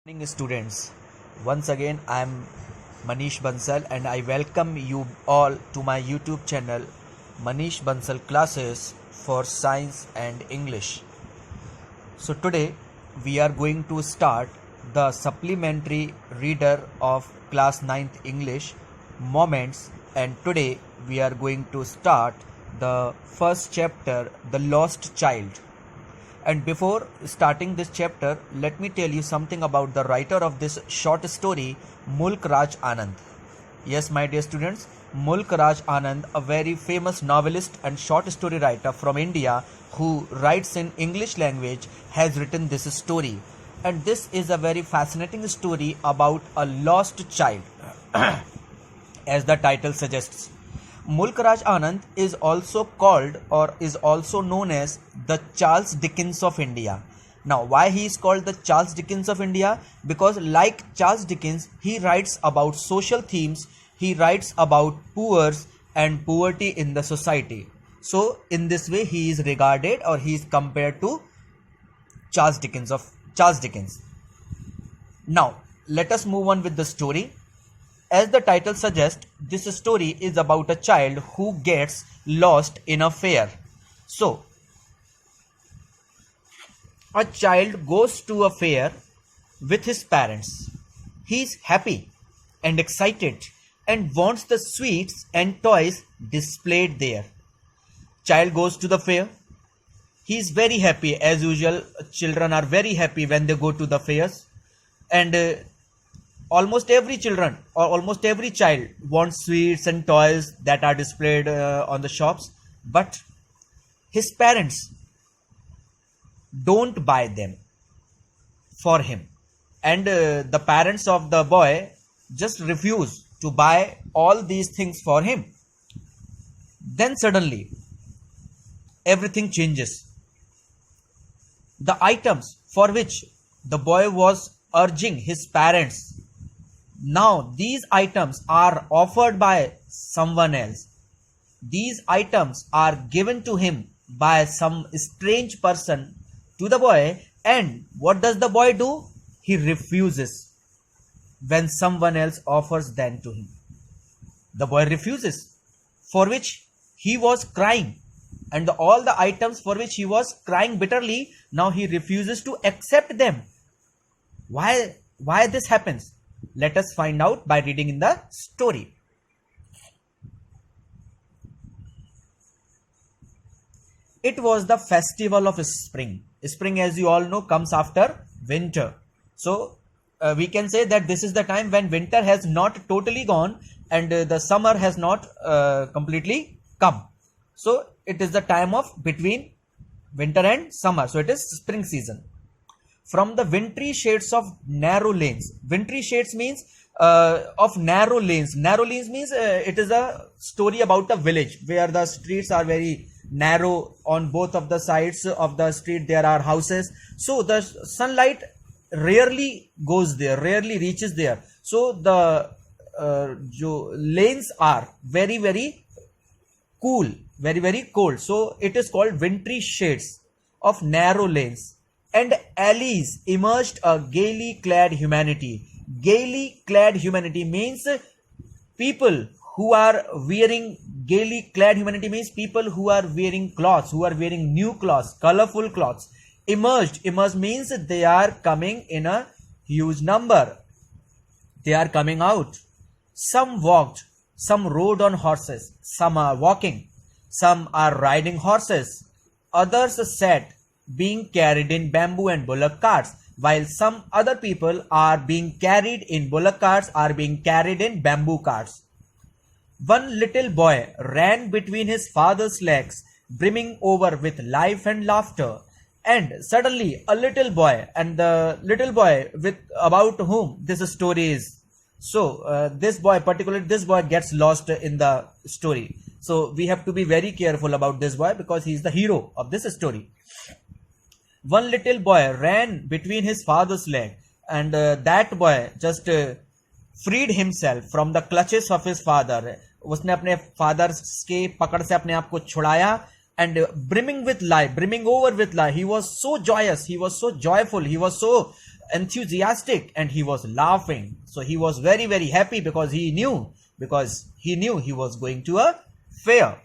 Morning students. Once again I am Manish Bansal and I welcome you all to my YouTube channel Manish Bansal Classes for Science and English. So today we are going to start the supplementary reader of class 9th English Moments, and today we are going to start the first chapter, The Lost Child. And before starting this chapter, let me tell you something about the writer of this short story, Mulk Raj Anand. Yes, my dear students, Mulk Raj Anand, a very famous novelist and short story writer from India who writes in English language, has written this story. And this is a very fascinating story about a lost child, as the title suggests. Mulk Raj Anand is also called or is also known as the Charles Dickens of India. Now, why he is called the Charles Dickens of India? Because like Charles Dickens, he writes about social themes, he writes about poor and poverty in the society. So, in this way, he is regarded or he is compared to Charles Dickens. Now, let us move on with the story. As the title suggests, this story is about a child who gets lost in a fair. So, a child goes to a fair with his parents. He is happy and excited and wants the sweets and toys displayed there. Child goes to the fair. He is very happy. As usual, children are very happy when they go to the fairs. And almost every children or almost every child wants sweets and toys that are displayed on the shops, but his parents don't buy them for him, and the parents of the boy just refuse to buy all these things for him. Then suddenly everything changes. The items for which the boy was urging his parents, now these items are offered by someone else. These items are given to him by some strange person to the boy, and what does the boy do? He refuses when someone else offers them to him. The boy refuses, for which he was crying, and all the items for which he was crying bitterly, now he refuses to accept them. Why this happens? Let us find out by reading in the story. It was the festival of spring. Spring, as you all know, comes after winter. So, we can say that this is the time when winter has not totally gone and the summer has not completely come. So, it is the time of between winter and summer. So, it is spring season. From the wintry shades of narrow lanes. Wintry shades means of narrow lanes. Narrow lanes means it is a story about a village where the streets are very narrow. On both of the sides of the street there are houses. So the sunlight rarely goes there, rarely reaches there. So the lanes are very cool, very cold. So it is called wintry shades of narrow lanes. And alleys emerged a gaily clad humanity. Gaily clad humanity means people who are wearing gaily clad humanity means people who are wearing clothes, who are wearing new clothes, colorful clothes. Emerged means they are coming in a huge number. They are coming out. Some walked, some rode on horses, some are walking, some are riding horses. Others sat, being carried in bamboo and bullock carts, while some other people are being carried in bullock carts, are being carried in bamboo carts. One little boy ran between his father's legs, brimming over with life and laughter. And suddenly a little boy, and the little boy with about whom this story is. So this boy gets lost in the story. So we have to be very careful about this boy because he is the hero of this story. One little boy ran between his father's leg, and that boy just freed himself from the clutches of his father. उसने अपने father के पकड़ से अपने आप को छुड़ाया, and brimming over with life. He was so joyous, he was so joyful, he was so enthusiastic and he was laughing. So he was very, very happy because he knew he was going to a fair.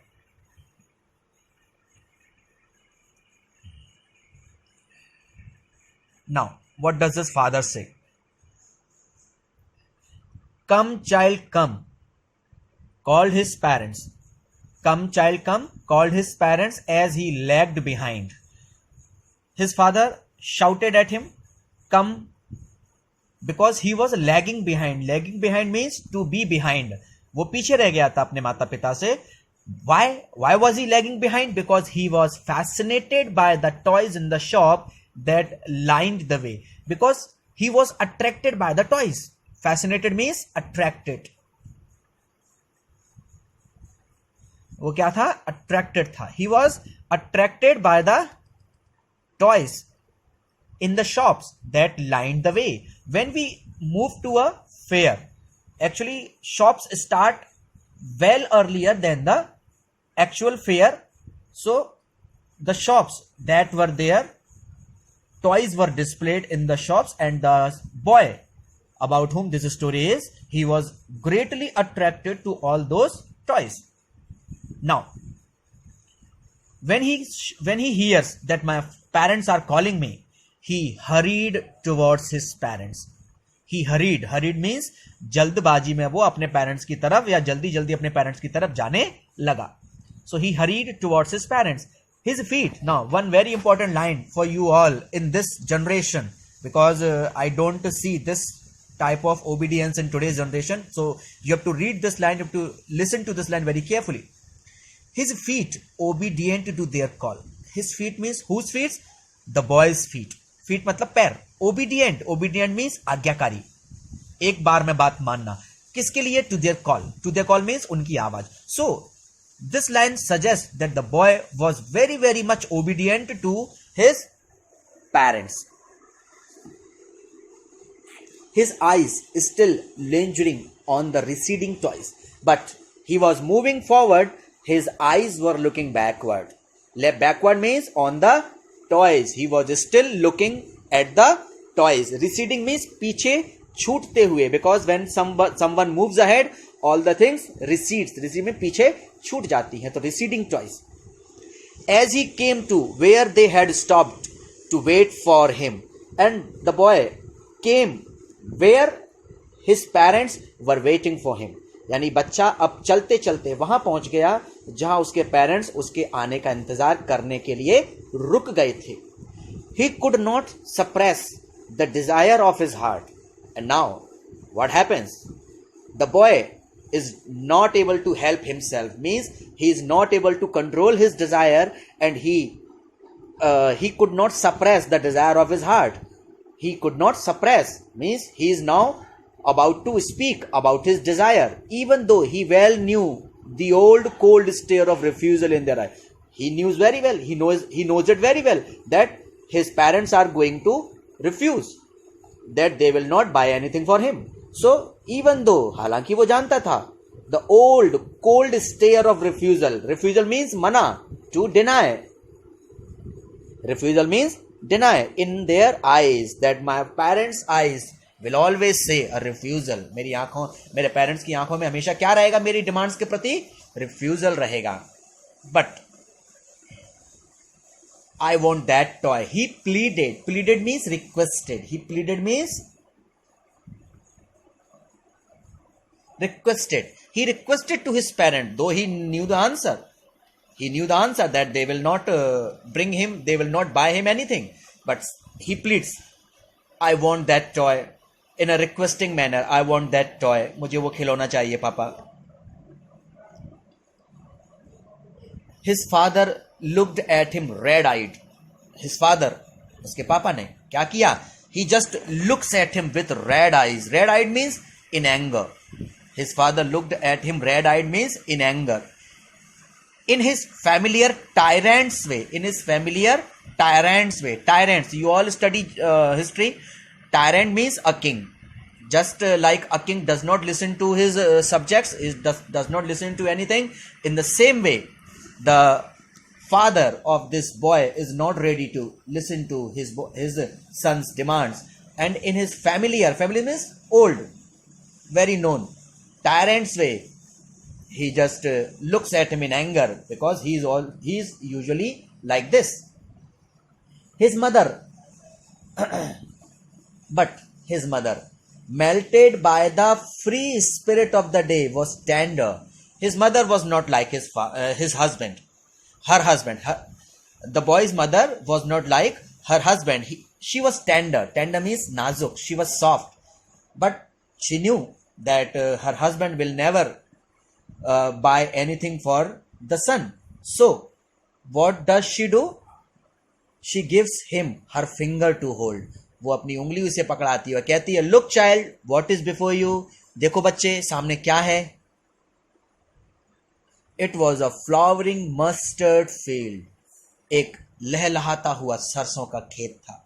Now, what does his father say? Come, child, come, called his parents. Come, child, come, called his parents as he lagged behind. His father shouted at him, come, because he was lagging behind. Lagging behind means to be behind. वो पीछे रह गया था अपने माता पिता से. Why was he lagging behind? Because he was fascinated by the toys in the shop that lined the way. Because he was attracted by the toys. Fascinated means attracted. वो क्या था? Attracted था. He was attracted by the toys in the shops that lined the way. When we move to a fair, actually shops start well earlier than the actual fair. So the shops that were there, toys were displayed in the shops, and the boy about whom this story is, he was greatly attracted to all those toys. Now, when he hears that my parents are calling me, he hurried towards his parents. He hurried means जल्दबाजी में वो अपने parents की तरफ या जल्दी अपने parents की तरफ जाने लगा. So he hurried towards his parents. His feet. Now, one very important line for you all in this generation, because I don't see this type of obedience in today's generation. So you have to read this line, you have to listen to this line very carefully. His feet obedient to their call. His feet means whose feet? The boy's feet. Feet मतलब पैर. Obedient means आज्ञाकारी. एक बार में बात मानना. किसके लिए? To their call. To their call means उनकी आवाज. So this line suggests that the boy was very, very much obedient to his parents. His eyes still lingering on the receding toys, but he was moving forward. His eyes were looking backward. Backward means on the toys. He was still looking at the toys. Receding means पीछे छूटते हुए, because when someone moves ahead, all the things recedes. Recede में पीछे छूट जाती हैं, तो receding toys. As he came to where they had stopped to wait for him, and the boy came where his parents were waiting for him. यानी बच्चा अब चलते चलते वहां पहुंच गया जहां उसके पेरेंट्स उसके आने का इंतजार करने के लिए रुक गए थे. He could not suppress the desire of his heart. And now, what happens? The boy is not able to help himself, means he is not able to control his desire, and he could not suppress the desire of his heart. He could not suppress means he is now about to speak about his desire, even though he well knew the old cold stare of refusal in their eye. He knows very well, he knows it very well, that his parents are going to refuse, that they will not buy anything for him. So even though, हालांकि वो जानता था, the old cold stare of refusal means mana, to deny. Refusal means deny. In their eyes, that my parents' eyes will always say a refusal. मेरी आंखों, मेरे parents की आंखों में हमेशा क्या रहेगा? मेरी डिमांड्स के प्रति refusal रहेगा. But I want that toy. He pleaded. Pleaded means requested. He pleaded means requested. He requested to his parent, though he knew the answer. He knew the answer that they will not bring him, they will not buy him anything. But he pleads, I want that toy. In a requesting manner, I want that toy. मुझे वो खिलौना चाहिए पापा. His father looked at him red-eyed. His father, उसके पापा ने क्या किया? He just looks at him with red eyes. Red-eyed means in anger. His father looked at him red-eyed means in anger. In his familiar tyrant's way. In his familiar tyrant's way. Tyrants. You all study history. Tyrant means a king. Just like a king does not listen to his subjects, does not listen to anything. In the same way, the father of this boy is not ready to listen to his son's demands, and in his family means old, very known, tyrant's way, he just looks at him in anger because he's usually like this. His mother, but his mother, melted by the free spirit of the day, was tender. His mother was not like his husband, her husband. The boy's mother was not like her husband. She was tender. Tender means nazuk. She was soft, but she knew that her husband will never buy anything for the son. So what does she do? She gives him her finger to hold. वो अपनी उंगली उसे पकड़ाती है और कहती है, look child, what is before you, देखो बच्चे सामने क्या है. It was a flowering mustard field. एक लहलहाता हुआ सरसों का खेत था.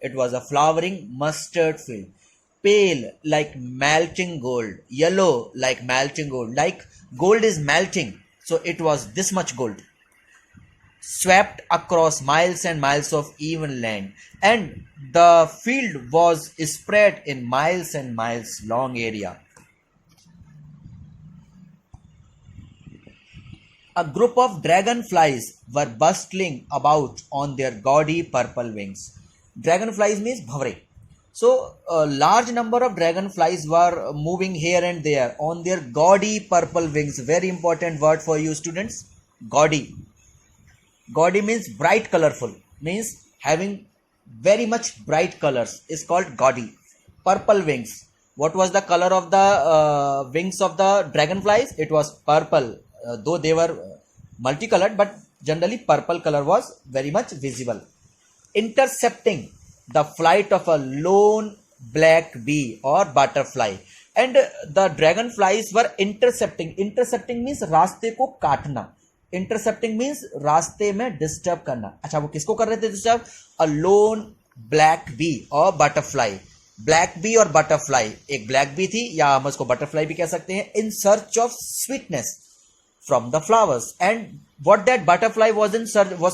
It was a flowering mustard field. Pale like melting gold, yellow like melting gold, like gold is melting, so it was this much gold, swept across miles and miles of even land, and the field was spread in miles and miles long area. A group of dragonflies were bustling about on their gaudy purple wings. Dragonflies means bhavre. So a large number of dragonflies were moving here and there on their gaudy purple wings. Very important word for you students. Gaudy. Gaudy means bright, colorful. Means having very much bright colors is called gaudy. Purple wings. What was the color of the wings of the dragonflies? It was purple. Though they were multicolored, but generally purple color was very much visible. Intercepting the flight of a lone black bee or butterfly, and the dragonflies were intercepting. Intercepting means रास्ते को काटना. Intercepting means रास्ते में disturb करना. अच्छा, वो किसको कर रहे थे disturb? A lone black bee or butterfly. Black bee और butterfly, एक black bee थी या हम उसको butterfly भी कह सकते हैं, in search of sweetness from the flowers. And what that butterfly was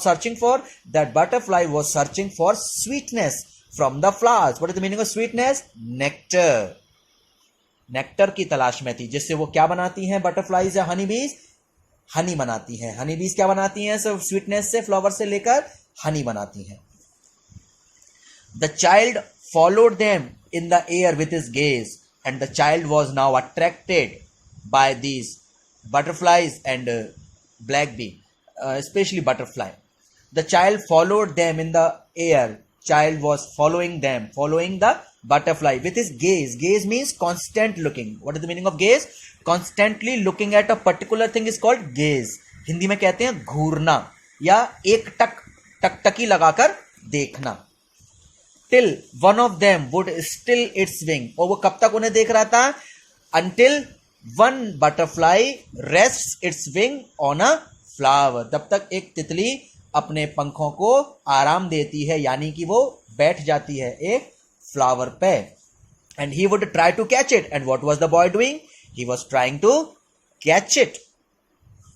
searching for? That butterfly was searching for sweetness from the flowers. What is the meaning of sweetness? Nectar. Nectar की तलाश में थी, जिससे वो क्या बनाती हैं butterflies या हनी बीज? हनी बनाती हैं. हनी बीज क्या बनाती हैं? सब स्वीटनेस से, फ्लावर से लेकर हनी बनाती हैं. The child followed them in the air with his gaze, and the child was now attracted by these butterflies and black bee, especially butterfly. The child followed them in the air. Child was following them, following the butterfly with his gaze. Gaze means constant looking. What is the meaning of gaze? Constantly looking at a particular thing is called gaze. Hindi में कहते हैं घूरना या एक टकटकी लगाकर देखना. Till one of them would still its wing. और वो कब तक उन्हें देख रहा था? Until one butterfly rests its wing on a flower. तब तक एक तितली अपने पंखों को आराम देती है, यानी कि वो बैठ जाती है एक फ्लावर पे. And he would try to catch it. And what was the boy doing? He was trying to catch it.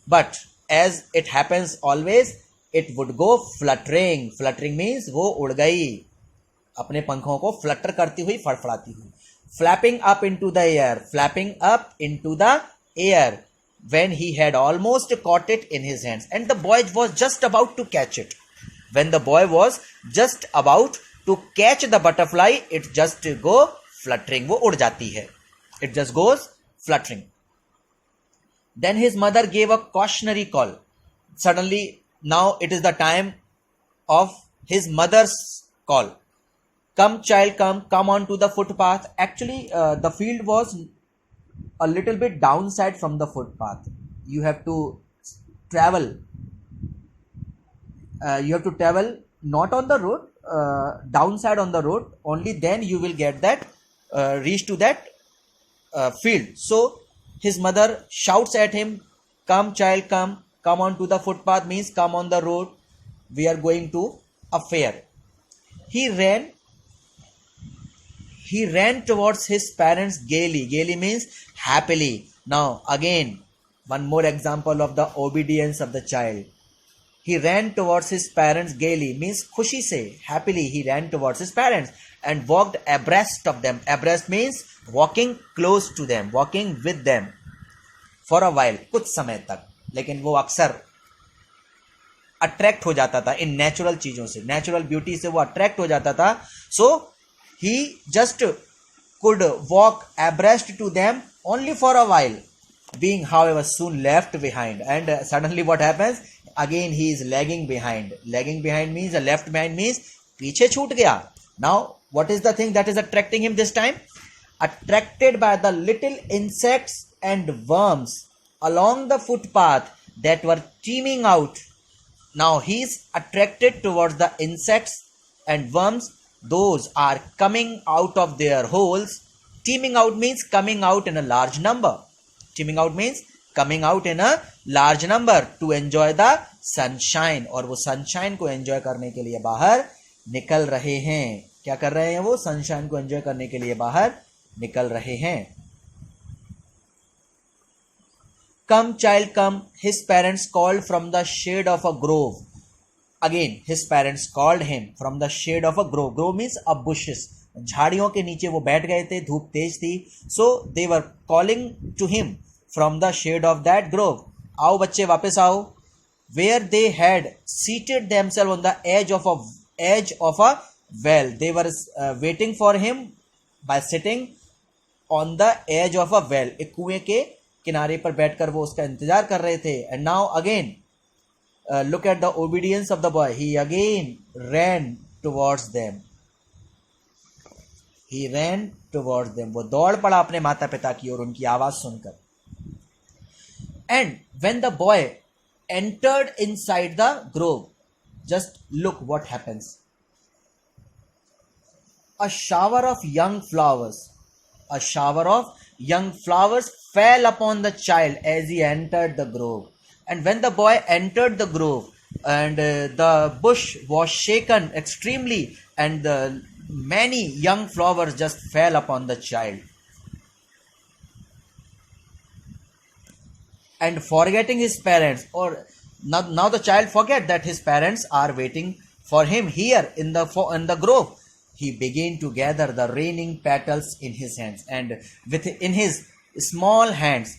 But as it happens always, it would go fluttering. Fluttering means वो उड़ गई, अपने पंखों को Flutter करती हुई, फड़फड़ाती हुई. Flapping up into the air. Flapping up into the air. When he had almost caught it in his hands. And the boy was just about to catch it. When the boy was just about to catch the butterfly, it just go fluttering. वो उड़ जाती है. It just goes fluttering. Then his mother gave a cautionary call. Suddenly, now it is the time of his mother's call. Come child, come on to the footpath. Actually, the field was a little bit downside from the footpath. You have to travel. Not on the road, downside on the road. Only then you will get that, reach to that field. So his mother shouts at him, come child, come on to the footpath means come on the road. We are going to a fair. He ran towards his parents gaily. Gaily means happily. Now again, one more example of the obedience of the child. He ran towards his parents gaily, means खुशी से, happily he ran towards his parents and walked abreast of them. Abreast means walking close to them, walking with them for a while, कुछ समय तक. लेकिन वो अक्सर attract हो जाता था इन नेचुरल चीजों से, नेचुरल ब्यूटी से वो अट्रैक्ट हो जाता था. सो ही just could walk abreast to them only for a while, being however soon left behind. And suddenly what happens? Again he is lagging behind. Lagging behind means, left behind means पीछे छूट गया. Now what is the thing that is attracting him this time? Attracted by the little insects and worms along the footpath that were teeming out. Now he is attracted towards the insects and worms. Those are coming out of their holes. Teeming out means coming out in a large number. Teeming out means coming out in a large number to enjoy the sunshine. और वो sunshine को enjoy करने के लिए बाहर निकल रहे हैं. क्या कर रहे हैं वो? sunshine को enjoy करने के लिए बाहर निकल रहे हैं. Come child come, his parents called from the shade of a grove. Again his parents called him from the shade of a grove. Grove means a bushes. झाड़ियों के नीचे वो बैठ गए थे, धूप तेज थी. So they were calling to him from the shade of that grove. आओ बच्चे वापस आओ. Where they had seated themselves on the edge of a well. They were waiting for him by sitting on the edge of a well. एक कुएं के किनारे पर बैठकर वो उसका इंतजार कर रहे थे. And now again look at the obedience of the boy. He again ran towards them. He ran towards them. वो दौड़ पड़ा अपने माता पिता की ओर उनकी आवाज सुनकर. And when the boy entered inside the grove, just look what happens. A shower of young flowers fell upon the child as he entered the grove. And when the boy entered the grove, and the bush was shaken extremely, and many young flowers just fell upon the child. And forgetting his parents, or now the child forget that his parents are waiting for him here in the grove. He began to gather the raining petals in his hands, and in his small hands,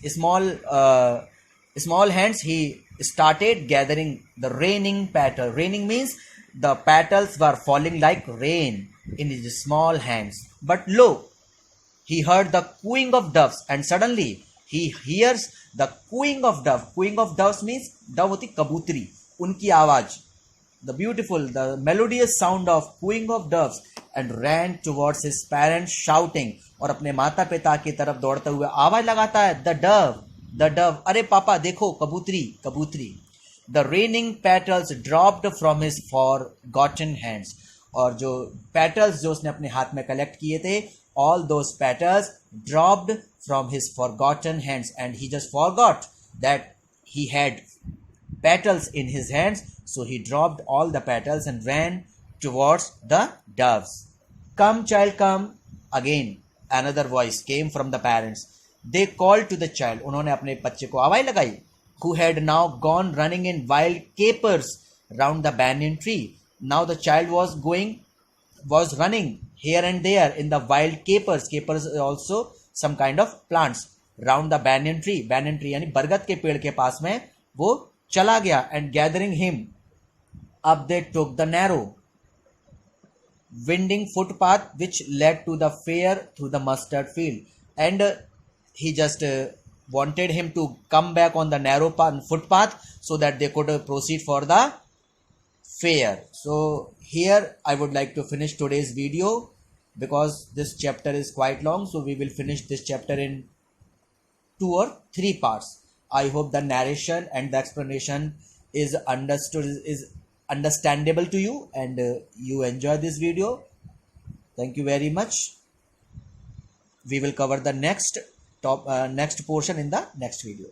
he started gathering the raining petal. Raining means the petals were falling like rain in his small hands. But lo, he heard the cooing of doves, and suddenly he hears the cooing of dove. Cooing of doves means dove होती कबूतरी, उनकी आवाज, the beautiful, the melodious sound of cooing of doves, and ran towards his parents shouting. और अपने माता पिता की तरफ दौड़ते हुए आवाज लगाता है, the dove, अरे पापा देखो कबूतरी. The raining petals dropped from his forgotten hands. और जो petals जो उसने अपने हाथ में कलेक्ट किए थे, all those petals dropped from his forgotten hands, and he just forgot that he had petals in his hands. So he dropped all the petals and ran towards the doves. Come child come. Again another voice came from the parents. They called to the child. उन्होंने अपने बच्चे को आवाज लगाई. Who had now gone running in wild capers round the banyan tree. Now the child was running here and there in the wild capers. Capers is also some kind of plants round the banyan tree. Banyan tree यानी बरगद के पेड़ के पास में वो चला गया. And gathering him up they took the narrow winding footpath which led to the fair through the mustard field. And he just wanted him to come back on the narrow footpath so that they could proceed for the fair. So here I would like to finish today's video because this chapter is quite long. So we will finish this chapter in 2 or 3 parts. I hope the narration and the explanation is understandable to you, and you enjoy this video. Thank you very much. We will cover the next portion in the next video.